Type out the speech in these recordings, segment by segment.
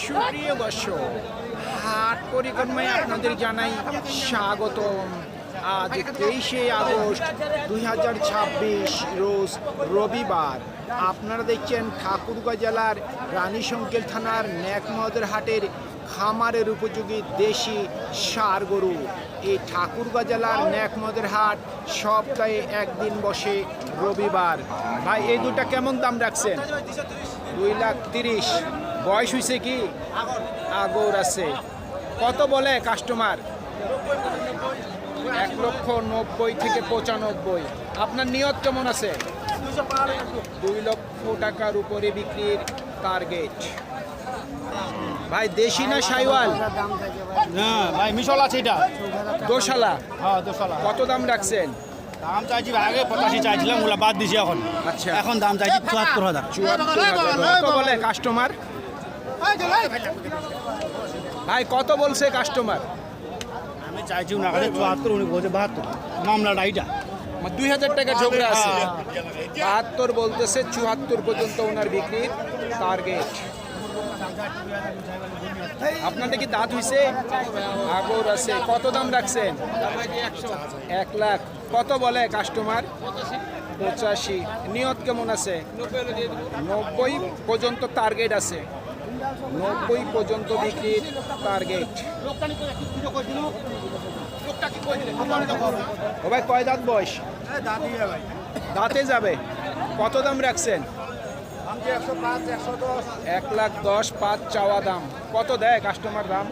সুপ্রিয় দর্শক, হাট পরিক্রমায় আপনাদের জানাই স্বাগতম। আজ 23শে আগস্ট 2026 রোজ রবিবার। আপনারা দেখছেন ঠাকুরগাঁও জেলার রানীশঙ্কেল থানার ন্যাকমদের হাটের খামারের উপযোগী দেশি ষাঁড় গরু। এই ঠাকুরগাঁও জেলার ন্যাকমদের হাট সপ্তাহে একদিন বসে রবিবার। ভাই এই দুটা কেমন দাম রাখছেন? 2,30,000। বয়স হয়েছে কি? আগর আছে। কত বলে কাস্টমার? 1,90,000 থেকে 95,000। আপনার নিয়ত কেমন আছে? 2 লক্ষ টাকার উপরে বিক্রির টার্গেট। ভাই দেশি না শাইওয়াল? না ভাই মিশল আছে এটা দোশালা। হ্যাঁ দোশালা। কত দাম রাখছেন? দাম চাইছি ভাই, আগে 85 চাইছিলাম, ওগুলা বাদ দিছি এখন। আচ্ছা, এখন দাম চাইছি 74,000। 74,000। কত বলে কাস্টমার? ভাই কত বলছে কাস্টমার? আমি চাইছি ওনার কাছে 74, উনি বলছে 72। মামলাটা এইটা 2,000 টাকা ঝগড়া আছে। 72 বলতেছে, 74 পর্যন্ত ওনার বিক্রির টার্গেট। আপনাদের কি দাঁত হইছে? আগর আছে। কত দাম রাখছেন? 1 লাখ। কত বলে কাস্টমার? 85। নিয়ত কেমন আছে? 90 পর্যন্ত টার্গেট আছে। 90 পর্যন্ত বিক্রির টার্গেট। ও ভাই কয় দাঁত বয়স? দাঁতে যাবে। কত দাম রাখছেন? 1,10,000 5 চাওয়া দাম। কত দেয় কাস্টমার দাম?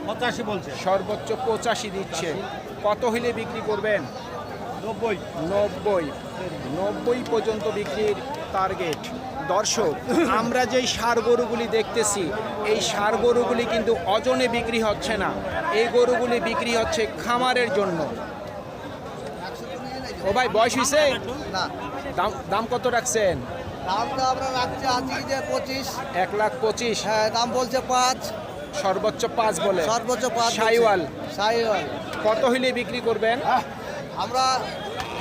85 বলছে। সর্বোচ্চ 85 দিচ্ছে। কত হইলে বিক্রি করবেন? 90 পর্যন্ত বিক্রির টার্গেট। দর্শক, আমরা যেই ষাঁড় গরুগুলি দেখতেছি, এই ষাঁড় গরুগুলি কিন্তু ওজনে বিক্রি হচ্ছে না। এই গরুগুলি বিক্রি হচ্ছে খামারের জন্য। ও ভাই বয়স হয়েছে? না, দাম কত রাখছেন? দামটা আমরা রাখছি আজকে যে 25। 1,25,000। হ্যাঁ, দাম বলছে 5, সর্বোচ্চ 5 বলে। সর্বোচ্চ 5। শাইওয়াল শাইওয়াল কত হইলে বিক্রি করবেন? আমরা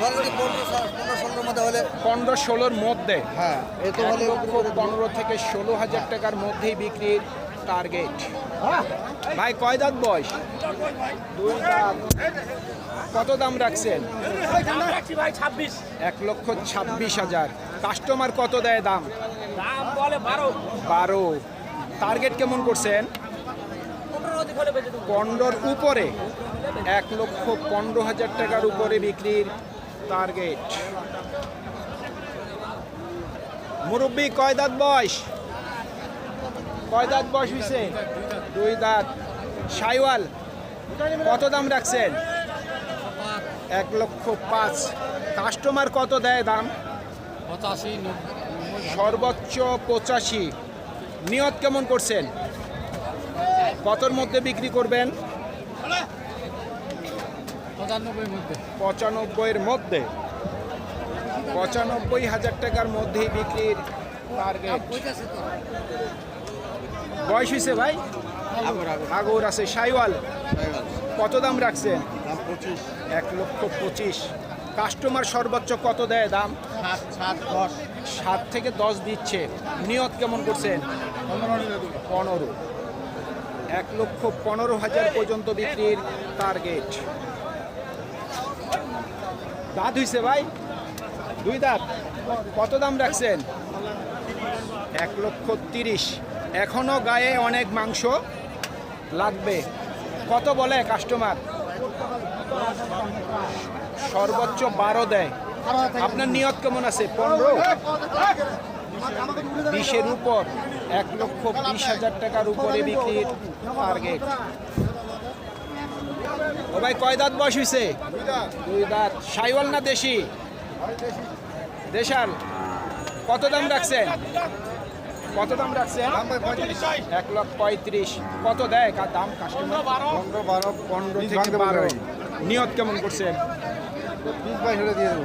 ধরে নিই 15-16 মধ্যে হলে। 15-16-র মধ্যে। হ্যাঁ, এত হলে 15 থেকে 16,000 টাকার মধ্যেই বিক্রির টার্গেট। ভাই কয় দাঁত বয়স? 2 দাঁত। কত দাম রাখছেন? 1,26,000। কাস্টমার কত দেয় দাম? 12। টার্গেট কেমন করছেন? 15-র উপরে। 1,15,000 টাকার উপরে বিক্রির টার্গেট। মুরব্বি কয় দাঁত বয়স? কয় দাঁত বয়স হয়েছে? 2 দাঁত। শাইওয়াল কত দাম রাখছেন? 1,05,000। কাস্টমার কত দেয় দাম? 85, সর্বোচ্চ 85। নিয়ত কেমন করছেন? কতর মধ্যে বিক্রি করবেন? 95 মধ্যে। 95-এর মধ্যে। 95,000 টাকার মধ্যেই বিক্রির টার্গেট। বয়স হয়েছে ভাই? আগর আছে। শাইওয়াল কত দাম রাখছেন? 1,25,000। কাস্টমার সর্বোচ্চ কত দেয় দাম? 7 থেকে 10 দিচ্ছে। নিয়ত কেমন করছেন? 15। 1,15,000 পর্যন্ত বিক্রির টার্গেট। দাঁত হইছে ভাই? 2 দাঁত। কত দাম রাখছেন? 1,30,000। এখনো গায়ে অনেক মাংস লাগবে। কত বলে কাস্টমার? সর্বোচ্চ 12 দেয়। আপনার নিয়ত কেমন আছে? 15, 20-এর উপর। 1,20,000 টাকার উপরে বিক্রির টার্গেট। ও ভাই কয় দাঁত বয়স হয়েছে? 2 দাঁত। শাইওয়াল না দেশি? দেশাল। কত দাম রাখছেন? কত দাম রাখছেন? 1,35,000। কত দেয় দাম কাস্টমার? 15 থেকে 12। নিয়ত কেমন করছেন?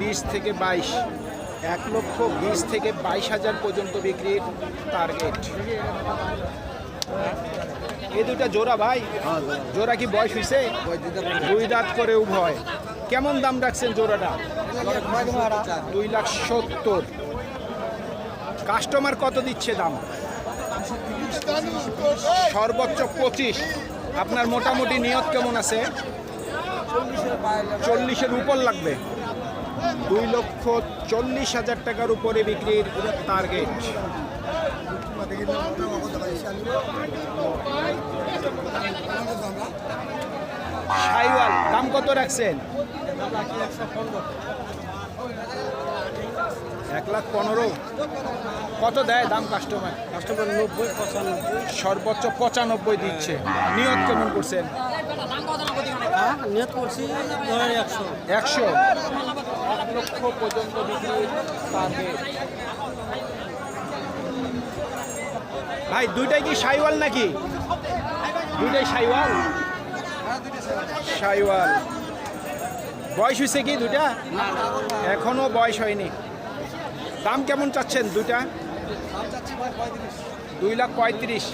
20 থেকে 22। 1,20,000 থেকে 22,000 পর্যন্ত বিক্রির টার্গেট। এই দুটা জোড়া ভাই? জোড়া কি বয়স হয়েছে? 2 দাঁত করে উভয়। কেমন দাম রাখছেন জোড়াটা? 2,70,000। কাস্টমার কত দিচ্ছে দাম? সর্বোচ্চ 25। আপনার মোটামুটি নিয়ত কেমন আছে? 40-এর উপর লাগবে। 2,40,000 টাকার উপরে বিক্রির টার্গেট। শাইওয়াল দাম কত রাখছেন? 1,15,000। কত দেয় দাম কাস্টমার? 90-95। সর্বোচ্চ 95 দিচ্ছে। নিয়ত কেমন করছেন? নিয়ত করছি 100। 100। 1 লক্ষ পর্যন্ত বিক্রির টার্গেট। ভাই দুইটাই কি শাইওয়াল নাকি? দুইটাই শাইওয়াল। শাইওয়াল বয়স হয়েছে কি দুইটা? এখনো বয়স হয়নি। দাম কেমন চাচ্ছেন দুইটা? 2,35,000।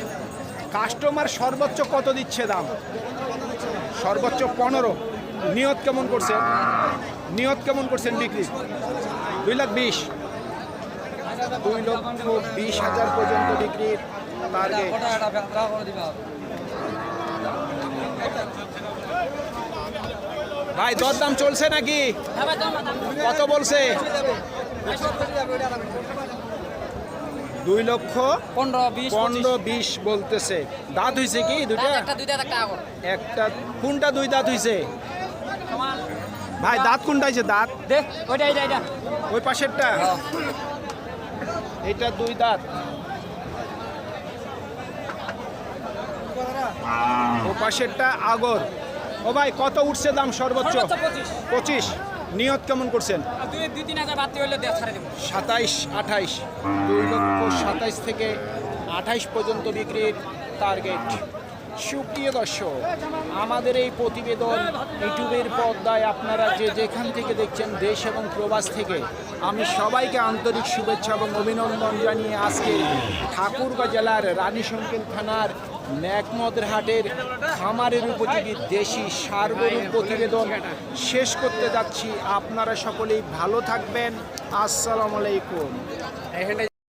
কাস্টমার সর্বোচ্চ কত দিচ্ছে দাম? সর্বোচ্চ 15। নিয়ত কেমন করছেন? নিয়ত কেমন করছেন বিক্রি? 2,20,000। 2,20,000 পর্যন্ত বিক্রির টার্গেট। ভাই দরদাম চলছে নাকি? কত বলছে? 2,15,000 বলতেছে। দাঁত হইছে কি দুইটা? একটা। কোনটা দুই দাঁত হইছে? ভাই দাঁত কোনটা হইছে? দাঁত ওই পাশেরটা। এটা দুই দাঁত। ও পাশেরটা আগর। ও ভাই কত উঠছে দাম সর্বোচ্চ? 25। নিয়ত কেমন করছেন? 27-28। 2,27,000 থেকে 28 পর্যন্ত বিক্রির টার্গেট। সুপ্রিয় দর্শক, আমাদের এই প্রতিবেদন ইউটিউবের পর্দায় আপনারা যে যেখান থেকে দেখছেন, দেশ এবং প্রবাস থেকে, আমি সবাইকে আন্তরিক শুভেচ্ছা এবং অভিনন্দন জানিয়ে আজকে ঠাকুরগাঁও জেলার রানীশঙ্কেল থানার ন্যাকমদের হাটের খামারের উপযোগী দেশি ষাঁড় গরুর প্রতিবেদন শেষ করতে যাচ্ছি। আপনারা সকলেই ভালো থাকবেন। আসসালামু আলাইকুম।